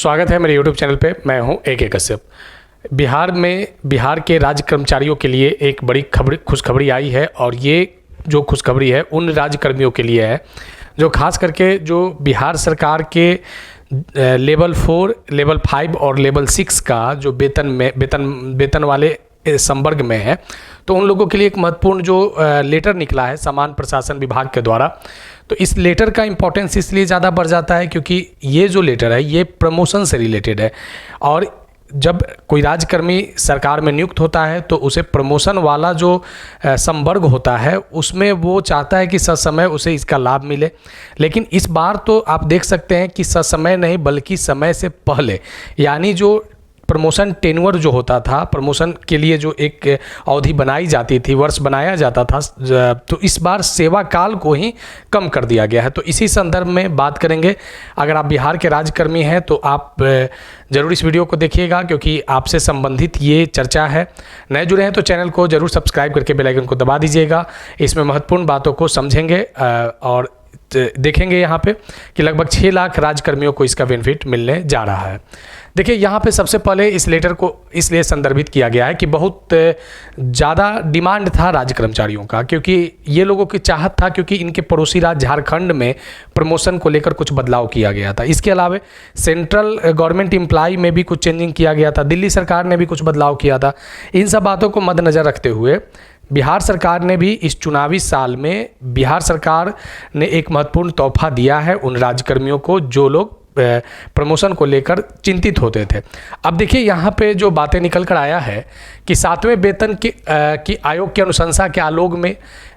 स्वागत है मेरे YouTube चैनल पे। मैं हूं AK कश्यप। बिहार के राज्य कर्मचारियों के लिए एक बड़ी खुशखबरी आई है और ये जो खुशखबरी है उन राज्य कर्मियों के लिए है जो खास करके जो बिहार सरकार के लेवल 4, लेवल 5 और लेवल 6 का जो वेतन वाले संवर्ग में है। तो उन लोगों के लिए एक महत्वपूर्ण जो लेटर निकला है सामान्य प्रशासन विभाग के द्वारा, तो इस लेटर का इम्पोर्टेंस इसलिए ज़्यादा बढ़ जाता है क्योंकि ये जो लेटर है ये प्रमोशन से रिलेटेड है। और जब कोई राज्यकर्मी सरकार में नियुक्त होता है तो उसे प्रमोशन वाला जो संवर्ग होता है उसमें वो चाहता है कि ससमय उसे इसका लाभ मिले। लेकिन इस बार तो आप देख सकते हैं कि ससमय नहीं बल्कि समय से पहले, यानी जो प्रमोशन टेन्योर जो होता था, प्रमोशन के लिए जो एक अवधि बनाई जाती थी, वर्ष बनाया जाता था, तो इस बार सेवा काल को ही कम कर दिया गया है। तो इसी संदर्भ में बात करेंगे। अगर आप बिहार के राज्यकर्मी हैं तो आप ज़रूर इस वीडियो को देखिएगा क्योंकि आपसे संबंधित ये चर्चा है। नए जुड़े हैं तो चैनल को ज़रूर सब्सक्राइब करके बेल आइकन को दबा दीजिएगा। इसमें महत्वपूर्ण बातों को समझेंगे और देखेंगे यहाँ पे कि लगभग 6 लाख राज्यकर्मियों को इसका बेनिफिट मिलने जा रहा है। देखिए यहाँ पे सबसे पहले इस लेटर को इसलिए संदर्भित किया गया है कि बहुत ज़्यादा डिमांड था राज्य कर्मचारियों का, क्योंकि ये लोगों की चाहत था, क्योंकि इनके पड़ोसी राज्य झारखंड में प्रमोशन को लेकर कुछ बदलाव किया गया था। इसके अलावा सेंट्रल गवर्नमेंट एम्प्लॉय में भी कुछ चेंजिंग किया गया था, दिल्ली सरकार ने भी कुछ बदलाव किया था। इन सब बातों को मद्देनज़र रखते हुए बिहार सरकार ने भी इस चुनावी साल में बिहार सरकार ने एक महत्वपूर्ण तोहफा दिया है उन राज्यकर्मियों को जो लोग प्रमोशन को लेकर चिंतित होते थे। अब देखिए यहाँ पे जो बातें निकल कर आया है कि 7वें वेतन की आयोग की अनुशंसा के आलोक में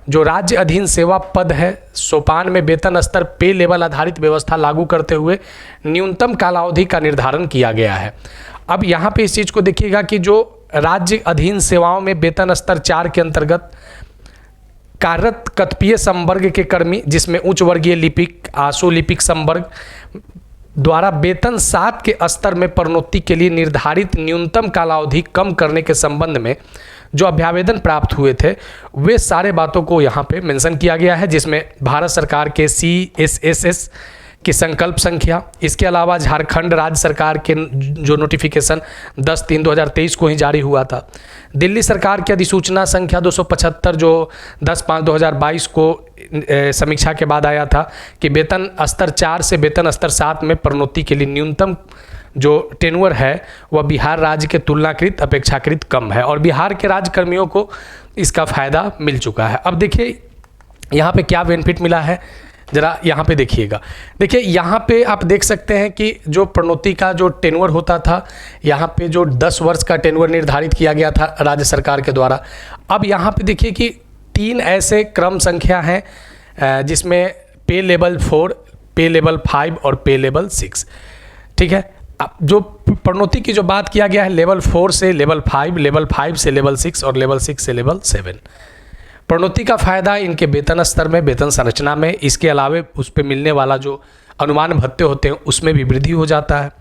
जो राज्य अधीन सेवा पद है, सोपान में वेतन स्तर पे लेवल आधारित व्यवस्था लागू करते हुए न्यूनतम कालावधि का निर्धारण किया गया है। अब यहाँ पे इस चीज़ को देखिएगा कि जो राज्य अधीन सेवाओं में वेतन स्तर 4 के अंतर्गत कार्यरत कत्पीय संवर्ग के कर्मी, जिसमें उच्च वर्गीय लिपिक, आशु लिपिक संवर्ग द्वारा वेतन 7 के स्तर में प्रोन्नति के लिए निर्धारित न्यूनतम कालावधि कम करने के संबंध में जो अभ्यावेदन प्राप्त हुए थे वे सारे बातों को यहाँ पे मेंशन किया गया है, जिसमें भारत सरकार के CSSS की संकल्प संख्या, इसके अलावा झारखंड राज्य सरकार के जो नोटिफिकेशन 10/3/2023 को ही जारी हुआ था, दिल्ली सरकार की अधिसूचना संख्या 275 जो 10/5/2022 को समीक्षा के बाद आया था कि वेतन स्तर 4 से वेतन स्तर 7 में प्रोन्नति के लिए न्यूनतम जो टेन्योर है वह बिहार राज्य के तुलनाकृत अपेक्षाकृत कम है और बिहार के राज्यकर्मियों को इसका फ़ायदा मिल चुका है। अब देखिए यहाँ पे क्या बेनिफिट मिला है, ज़रा यहाँ पे देखिएगा। देखिए यहाँ पे आप देख सकते हैं कि जो प्रोन्नति का जो टेन्योर होता था, यहाँ पे जो 10 वर्ष का टेन्योर निर्धारित किया गया था राज्य सरकार के द्वारा। अब यहाँ पे देखिए कि 3 ऐसे क्रम संख्या हैं जिसमें पे लेवल 4, पे लेवल 5 और पे लेवल 6। ठीक है, अब जो प्रोन्नति की जो बात किया गया है लेवल 4 से लेवल 5, लेवल 5 से लेवल 6 और लेवल 6 से लेवल 7। प्रोन्नति का फ़ायदा इनके वेतन स्तर में, वेतन संरचना में, इसके अलावा उस पर मिलने वाला जो अनुमान भत्ते होते हैं उसमें भी वृद्धि हो जाता है।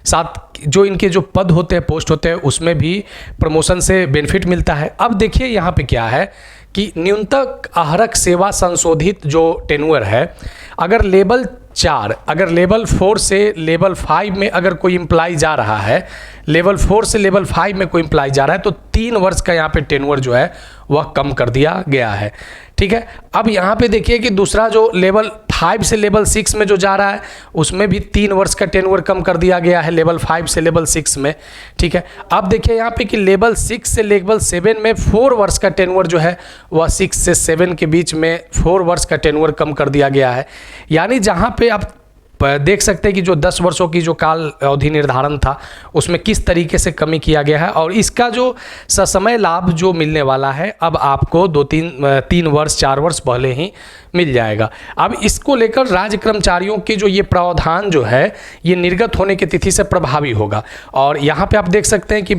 साथ जो इनके जो पद होते हैं, पोस्ट होते हैं, उसमें भी प्रमोशन से बेनिफिट मिलता है। अब देखिए यहाँ पे क्या है कि न्यूनतम आहरक सेवा संशोधित जो टेन्योर है, अगर लेवल 4, अगर लेवल 4 से लेवल 5 में अगर कोई एम्प्लॉय जा रहा है, लेवल 4 से लेवल 5 में कोई एम्प्लॉय जा रहा है तो 3 वर्ष का यहाँ पे टेन्योर जो है वह कम कर दिया गया है। ठीक है, अब यहाँ पे देखिए कि दूसरा जो लेवल 5 से लेवल 6 में जो जा रहा है उसमें भी 3 वर्ष का टेन्योर कम कर दिया गया है लेवल 5 से लेवल 6 में। ठीक है, अब देखिए यहाँ पे कि लेवल 6 से लेवल 7 में 4 वर्ष का टेन्योर जो है वह 6 से 7 के बीच में 4 वर्ष का टेन्योर कम कर दिया गया है। यानी जहाँ पे आप देख सकते हैं कि जो 10 वर्षों की जो काल अवधि निर्धारण था उसमें किस तरीके से कमी किया गया है और इसका जो ससमय लाभ जो मिलने वाला है अब आपको 3 वर्ष 4 वर्ष पहले ही मिल जाएगा। अब इसको लेकर राज्य कर्मचारियों के जो ये प्रावधान जो है ये निर्गत होने की तिथि से प्रभावी होगा और यहाँ पे आप देख सकते हैं कि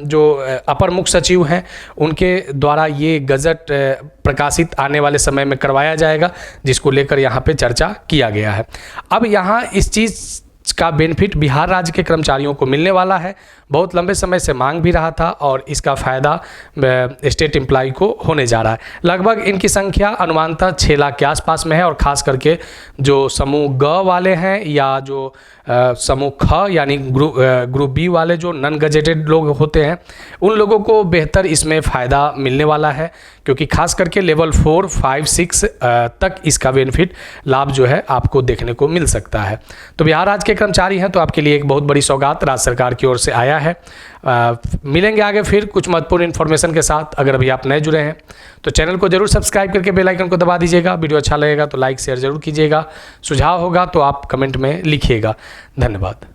जो अपर मुख्य सचिव हैं उनके द्वारा ये गजट प्रकाशित आने वाले समय में करवाया जाएगा, जिसको लेकर यहाँ पे चर्चा किया गया है। अब यहाँ इस चीज़ का बेनिफिट बिहार राज्य के कर्मचारियों को मिलने वाला है। बहुत लंबे समय से मांग भी रहा था और इसका फ़ायदा स्टेट एम्प्लॉय को होने जा रहा है। लगभग इनकी संख्या अनुमानतः 6 लाख के आसपास में है और ख़ास करके जो समूह ग वाले हैं या जो समूह ख यानी ग्रुप बी वाले जो नॉन गजेटेड लोग होते हैं, उन लोगों को बेहतर इसमें फ़ायदा मिलने वाला है, क्योंकि खास करके लेवल 4, 5, 6 तक इसका बेनिफिट लाभ जो है आपको देखने को मिल सकता है। तो बिहार राज्य के कर्मचारी हैं तो आपके लिए एक बहुत बड़ी सौगात राज्य सरकार की ओर से आया है। मिलेंगे आगे फिर कुछ महत्वपूर्ण इन्फॉर्मेशन के साथ। अगर अभी आप नए जुड़े हैं तो चैनल को जरूर सब्सक्राइब करके बेल आइकन को दबा दीजिएगा। वीडियो अच्छा लगेगा तो लाइक शेयर जरूर कीजिएगा। सुझाव होगा तो आप कमेंट में लिखिएगा। धन्यवाद।